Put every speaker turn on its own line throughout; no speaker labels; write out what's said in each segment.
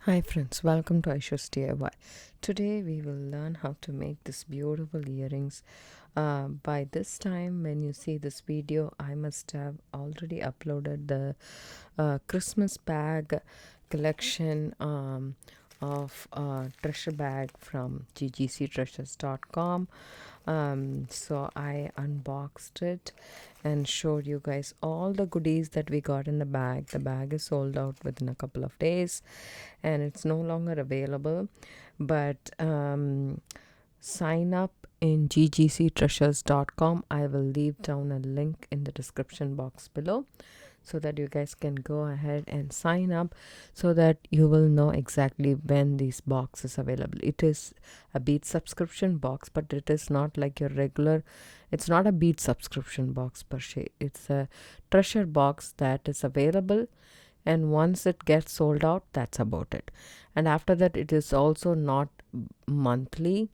Hi friends, welcome to Aisha's DIY. Today we will learn how to make this beautiful earrings. By this time when you see this video, I must have already uploaded the Christmas bag collection of treasure bag from ggctreasures.com. So I unboxed it and showed you guys all the goodies that we got in the bag. The bag is sold out within a couple of days and it's no longer available, but sign up in ggctreasures.com. I will leave down a link in the description box below so that you guys can go ahead and sign up so that you will know exactly when these box is available. It is a bead subscription box, but it is not like your regular, it's not a bead subscription box per se. It's a treasure box that is available, and once it gets sold out, that's about it. And after that, it is also not monthly,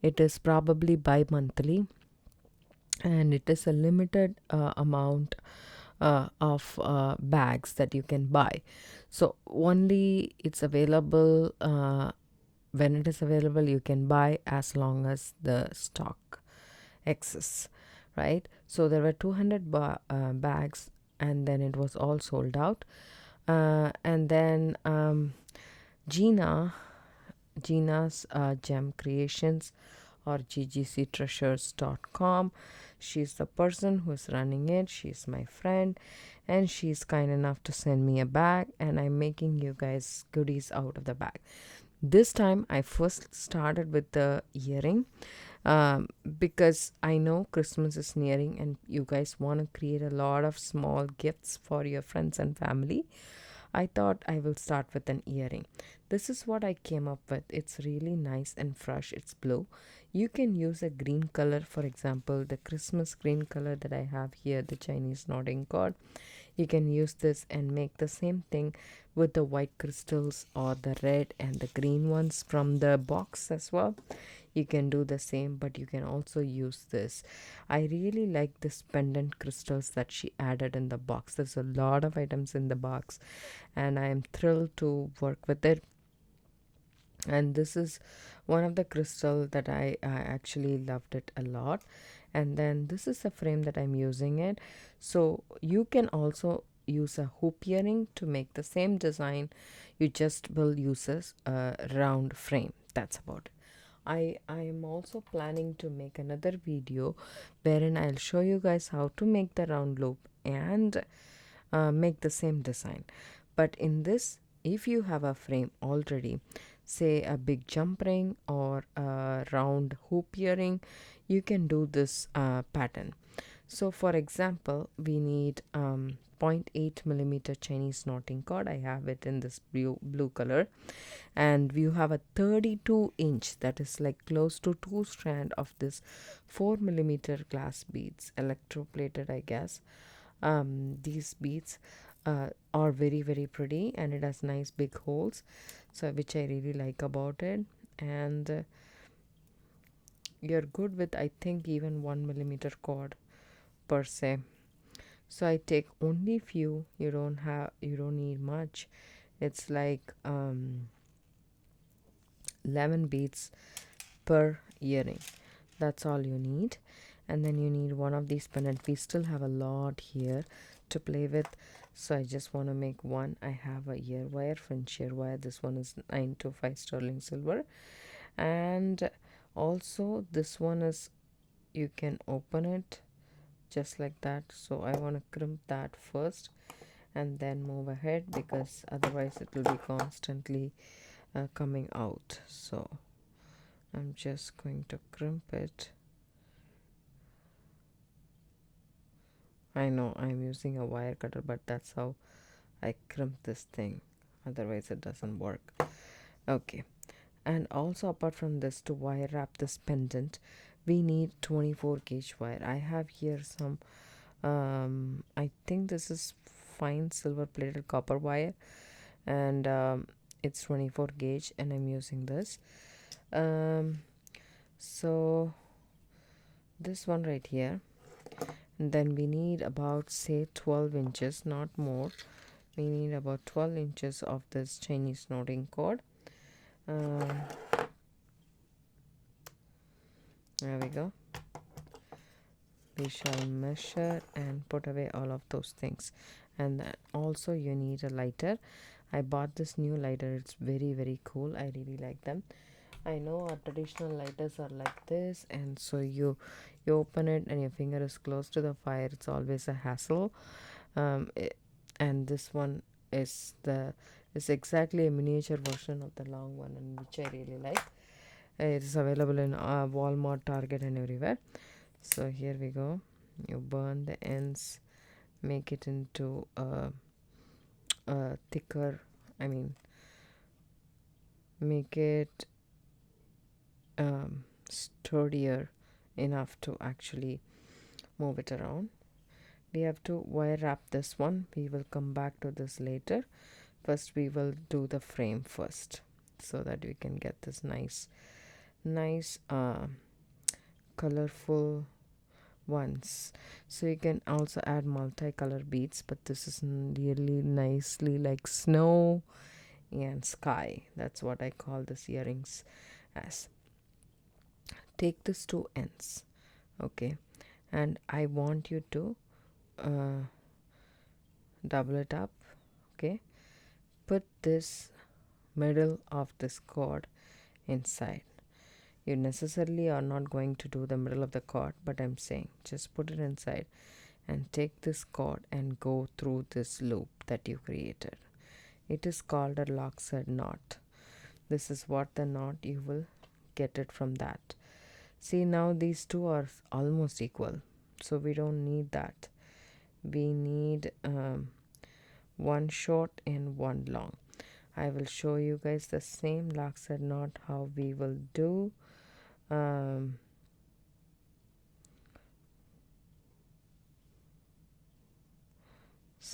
it is probably bi-monthly, and it is a limited amount of bags that you can buy. So only it's available when it is available, you can buy as long as the stock exists, right? So there were 200 bags, and then it was all sold out. And then Gina's Gem Creations, or ggctreasures.com. She's the person who's running it. She's my friend, and she's kind enough to send me a bag, and I'm making you guys goodies out of the bag. This time I first started with the earring because I know Christmas is nearing and you guys want to create a lot of small gifts for your friends and family. I thought I will start with an earring. This is what I came up with. It's really nice and fresh. It's blue. You can use a green color, for example, the Christmas green color that I have here, the Chinese nodding cord. You can use this and make the same thing with the white crystals or the red and the green ones from the box as well. You can do the same, but you can also use this. I really like this pendant crystals that she added in the box. There's a lot of items in the box, and I am thrilled to work with it. And this is one of the crystal that I actually loved it a lot. And then this is the frame that I'm using it. So you can also use a hoop earring to make the same design. You just will use a round frame. That's about it. I am also planning to make another video wherein I'll show you guys how to make the round loop and make the same design. But in this, if you have a frame already, say a big jump ring or a round hoop earring, you can do this pattern. So for example, we need 0.8 millimeter Chinese knotting cord. I have it in this blue color, and you have a 32-inch, that is like close to 2 strand of this 4 millimeter glass beads, electroplated, I guess. These beads are very very pretty, and it has nice big holes, so which I really like about it. And you're good with, I think, even 1 millimeter cord per se. So I take only few. You don't need much. It's like 11 beads per earring. That's all you need. And then you need one of these pendant. We still have a lot here to play with, so I just want to make one. I have a ear wire, French ear wire. This one is 925 sterling silver. And also this one is, you can open it just like that. So I want to crimp that first and then move ahead, because otherwise it will be constantly coming out. So I'm just going to crimp it. I know I'm using a wire cutter, but that's how I crimp this thing, otherwise it doesn't work. Okay, and also apart from this, to wire wrap this pendant, we need 24 gauge wire. I have here some I think this is fine silver plated copper wire, and it's 24 gauge, and I'm using this. So this one right here, and then we need about, say, 12 inches, not more. we need about 12 inches of this Chinese knotting cord. There we go. We shall measure and put away all of those things. And then also you need a lighter. I bought this new lighter. It's very, very cool. I really like them. I know our traditional lighters are like this, and so you open it and your finger is close to the fire. It's always a hassle. And this one is exactly a miniature version of the long one, and which I really like. It is available in Walmart, Target, and everywhere. So here we go. You burn the ends, make it into a thicker, make it sturdier enough to actually move it around. We have to wire wrap this one. We will come back to this later. First we will do the frame first, so that we can get this nice colorful ones. So you can also add multicolor beads, but this is really nicely like snow and sky. That's what I call these earrings as. Take these two ends, okay, and I want you to double it up, okay. Put this middle of this cord inside. You necessarily are not going to do the middle of the cord, but I'm saying just put it inside and take this cord and go through this loop that you created. It is called a larks knot. This is what the knot, you will get it from that. See, now these two are almost equal, so we don't need that. We need one short and one long. I will show you guys the same larks knot how we will do. So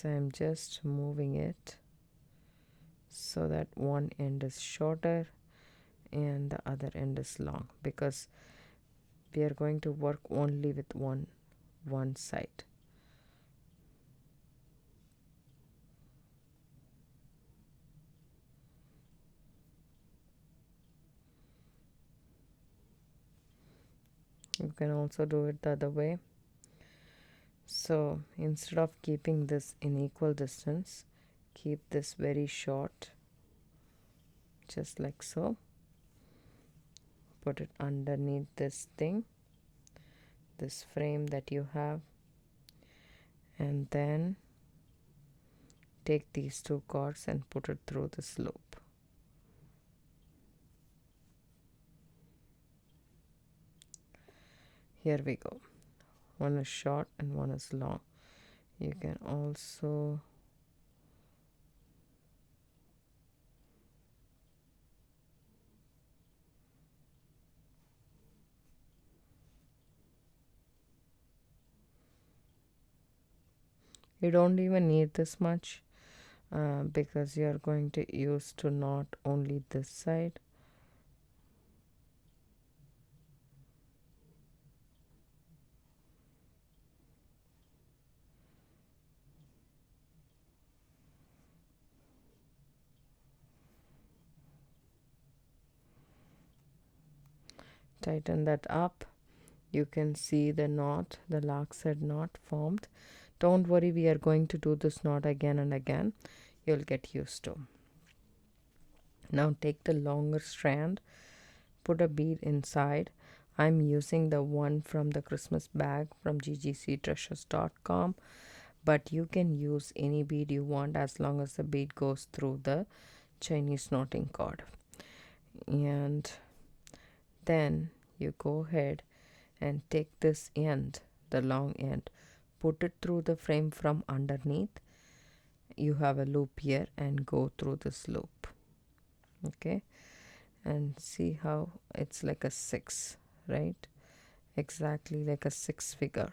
I'm just moving it so that one end is shorter and the other end is long, because we are going to work only with one side. You can also do it the other way. So instead of keeping this in equal distance, keep this very short, just like so. Put it underneath this thing, this frame that you have, and then take these two cords and put it through this loop. Here we go. One is short and one is long. You can also you don't even need this much because you are going to use to knot only this side. Tighten that up. You can see the knot, the lark's head knot formed. Don't worry, we are going to do this knot again and again. You'll get used to. Now take the longer strand, put a bead inside. I'm using the one from the Christmas bag from ggctreasures.com, but you can use any bead you want as long as the bead goes through the Chinese knotting cord. And then you go ahead and take this end, the long end, put it through the frame from underneath. You have a loop here and go through this loop, okay, and see how it's like a 6, right? Exactly like a 6 figure,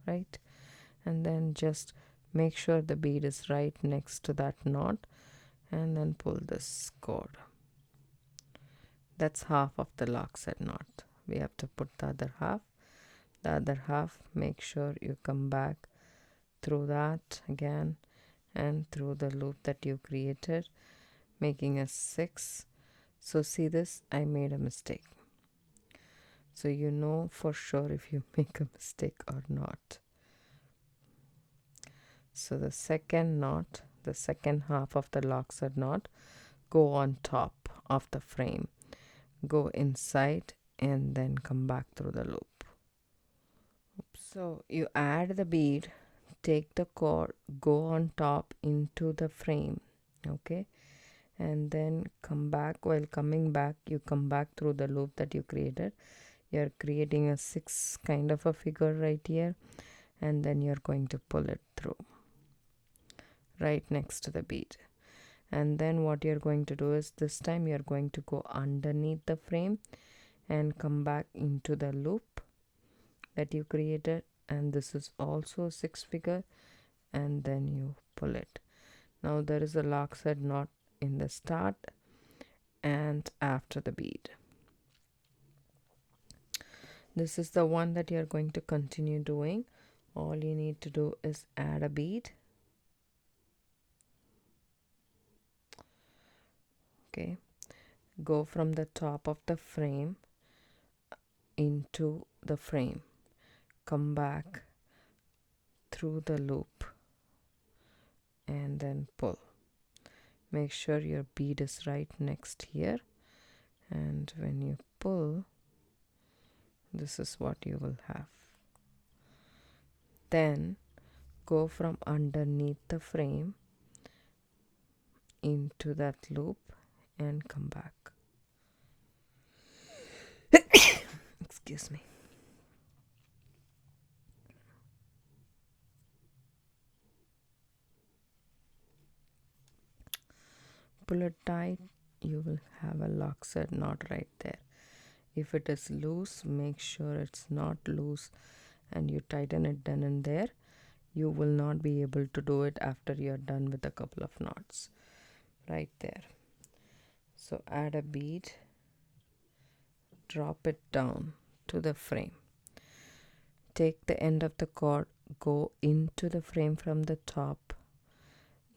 right? And then just make sure the bead is right next to that knot, and then pull this cord. That's half of the lark's head knot. We have to put the other half. The other half, make sure you come back through that again and through the loop that you created, making a 6. So see this, I made a mistake. So you know for sure if you make a mistake or not. So the second knot, the second half of the larks knot, go on top of the frame, go inside and then come back through the loop. So you add the bead, take the cord, go on top into the frame, okay, and then come back. While coming back, you come back through the loop that you created. You're creating a 6 kind of a figure right here, and then you're going to pull it through right next to the bead. And then what you're going to do is this time you're going to go underneath the frame and come back into the loop that you created, and this is also a 6 figure, and then you pull it. Now there is a lark's head knot in the start and after the bead. This is the one that you're going to continue doing. All you need to do is add a bead. Okay, go from the top of the frame into the frame, come back through the loop and then pull. Make sure your bead is right next here, and when you pull, this is what you will have. Then go from underneath the frame into that loop and come back. Excuse me. Pull it tight, you will have a lark's head knot right there. If it is loose, make sure it's not loose and you tighten it then and there. You will not be able to do it after you're done with a couple of knots right there. So add a bead, drop it down to the frame, take the end of the cord, go into the frame from the top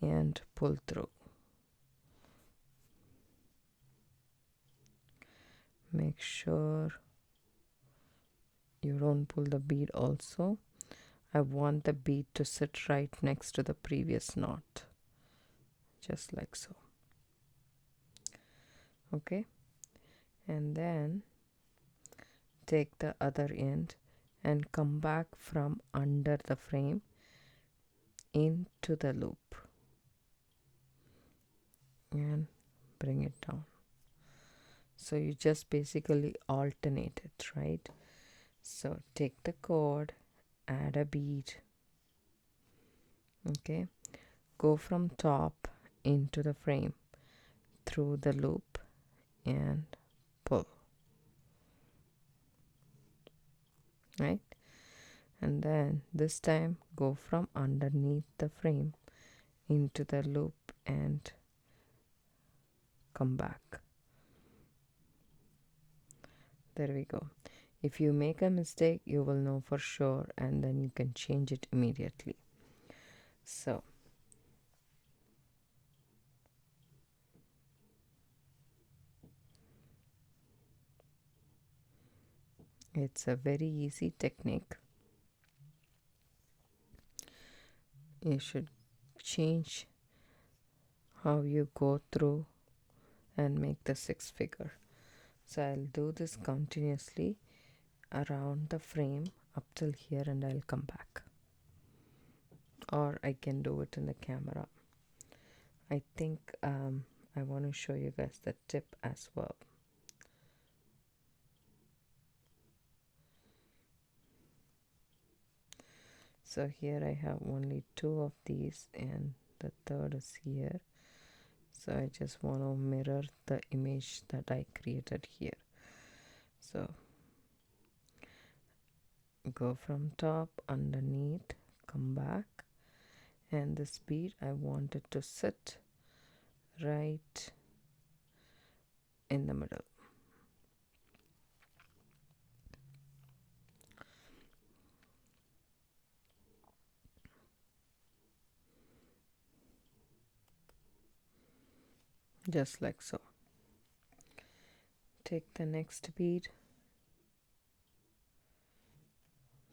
and pull through. Make sure you don't pull the bead also. I want the bead to sit right next to the previous knot, just like so. Okay, and then take the other end and come back from under the frame into the loop and bring it down. So you just basically alternate it, right? So take the cord, add a bead, okay, go from top into the frame through the loop and pull, right? And then this time go from underneath the frame into the loop and come back. There we go. If you make a mistake, you will know for sure and then you can change it immediately. So it's a very easy technique. You should change how you go through and make the 6 figure. So I'll do this continuously around the frame up till here and I'll come back, or I can do it in the camera. I think I want to show you guys the tip as well. So here I have only 2 of these and the third is here. So I just want to mirror the image that I created here. So go from top, underneath, come back, and this bead I want it to sit right in the middle. just like so. Take the next bead,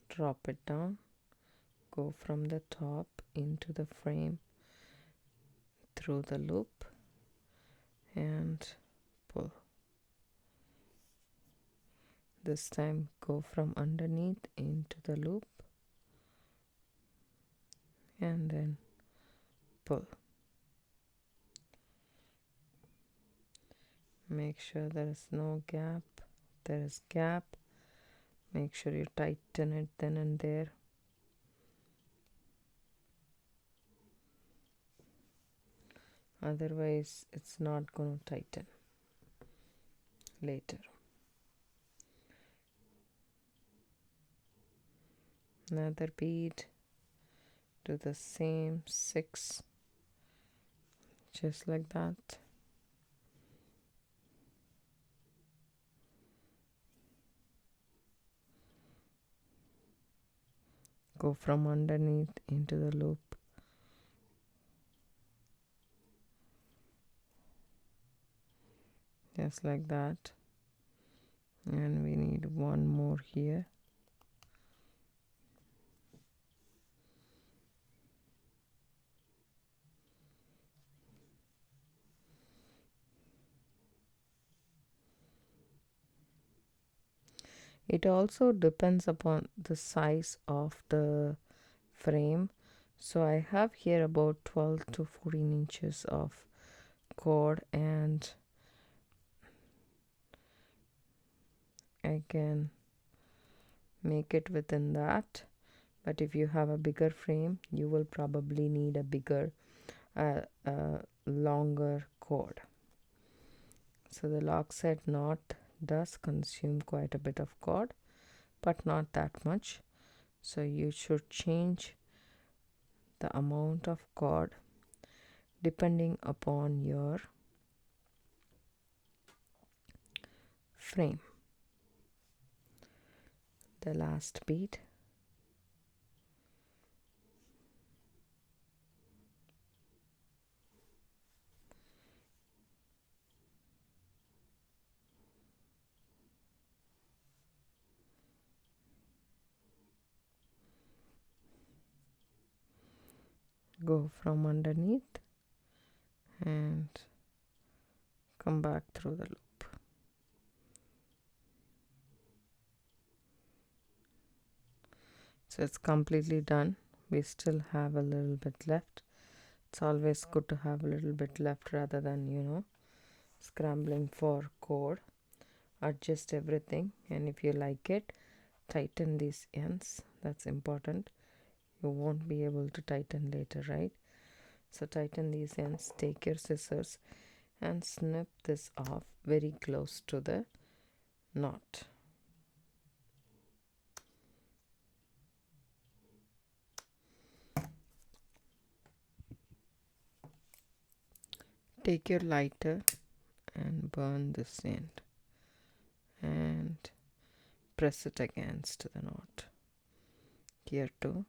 drop it down, go from the top into the frame through the loop and pull. This time go from underneath into the loop and then pull. Make sure there is no gap. There is gap. Make sure you tighten it then and there. Otherwise it's not going to tighten later. Another bead, do the same 6, just like that. Go from underneath into the loop. Just like that. And we need one more here. It also depends upon the size of the frame. So I have here about 12 to 14 inches of cord, and I can make it within that. But if you have a bigger frame, you will probably need a bigger longer cord. So the lock set knot does consume quite a bit of cord, but not that much. So you should change the amount of cord depending upon your frame. The last bead, go from underneath and come back through the loop. So it's completely done. We still have a little bit left. It's always good to have a little bit left rather than scrambling for cord. Adjust everything, and if you like it, tighten these ends. That's important. You won't be able to tighten later, right? So tighten these ends. Take your scissors and snip this off very close to the knot. Take your lighter and burn this end and press it against the knot. Here too.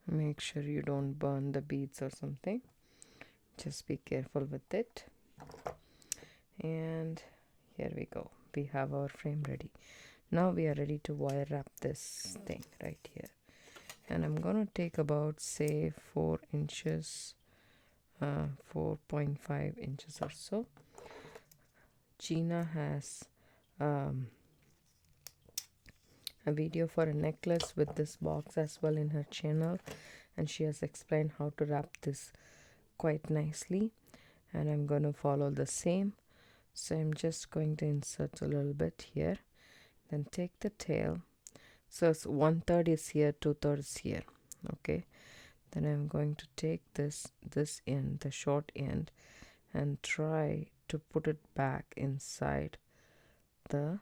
Make sure you don't burn the beads or something. Just be careful with it. And here we go. We have our frame ready. Now we are ready to wire wrap this thing right here. And I'm going to take about, say, 4 inches, 4.5 inches or so. Gina has a video for a necklace with this box as well in her channel, and she has explained how to wrap this quite nicely, and I'm going to follow the same. So I'm just going to insert a little bit here, then take the tail. So it's 1/3 is here, 2/3 is here. Okay, then I'm going to take this end, the short end, and try to put it back inside the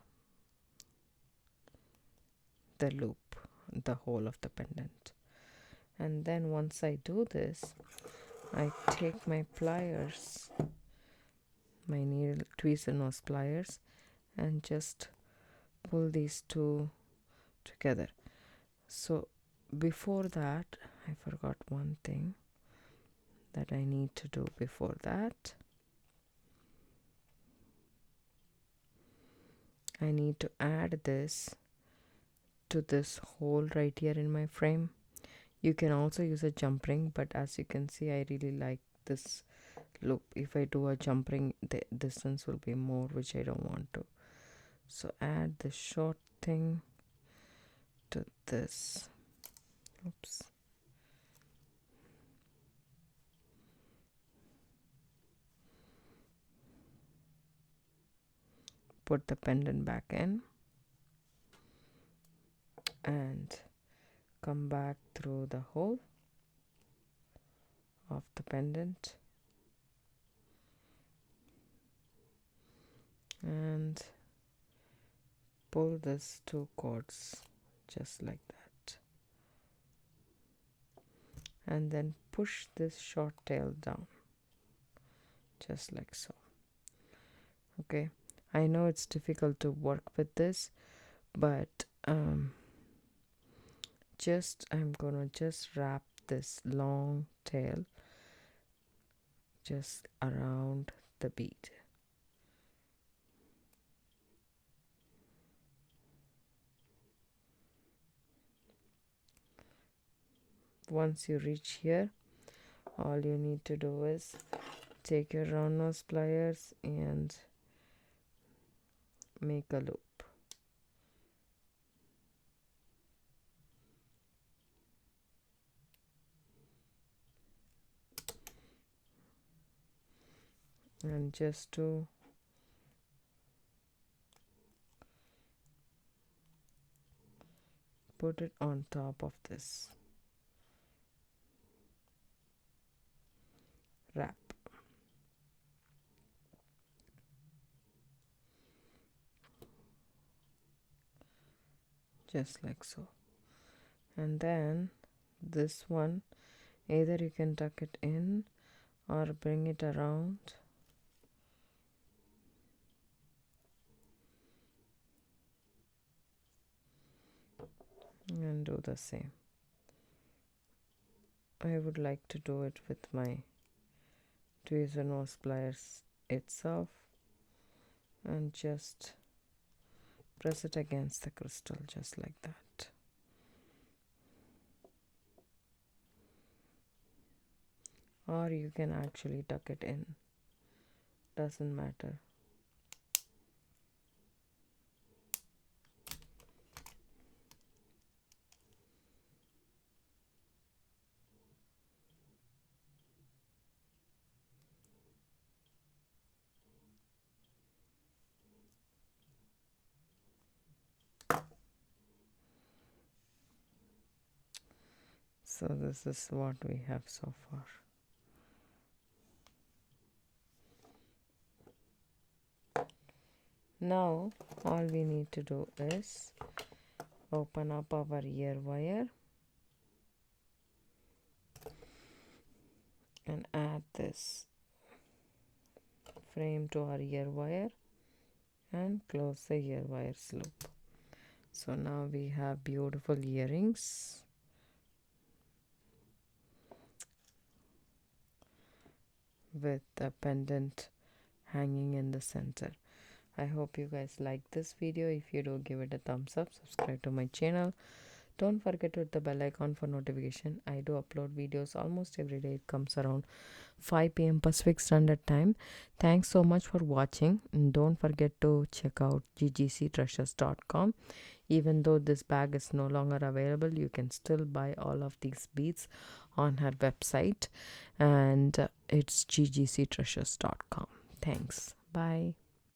loop, the hole of the pendant. And then once I do this, I take my pliers, my needle, tweezer nose pliers, and just pull these two together. So before that, I forgot one thing that I need to do before that. I need to add this to this hole right here in my frame. You can also use a jump ring, but as you can see, I really like this loop. If I do a jump ring, the distance will be more, which I don't want to. So add the short thing to this. Oops. Put the pendant back in and come back through the hole of the pendant and pull this two cords just like that, and then push this short tail down just like so. Okay, I know it's difficult to work with this, but I'm gonna just wrap this long tail just around the bead. Once you reach here, all you need to do is take your round nose pliers and make a loop. And just to put it on top of this wrap. Just like so. And then this one, either you can tuck it in or bring it around and do the same. I would like to do it with my tweezer nose pliers itself and just press it against the crystal just like that. Or you can actually tuck it in, doesn't matter. So this is what we have so far. Now all we need to do is open up our ear wire and add this frame to our ear wire and close the ear wires loop. So now we have beautiful earrings with a pendant hanging in the center. I hope you guys like this video. If you do, give it a thumbs up, subscribe to my channel. Don't forget to hit the bell icon for notification. I do upload videos almost every day. It comes around 5 p.m. Pacific Standard Time. Thanks so much for watching. And don't forget to check out ggctreasures.com. Even though this bag is no longer available, you can still buy all of these beads on her website. And it's ggctreasures.com. Thanks. Bye.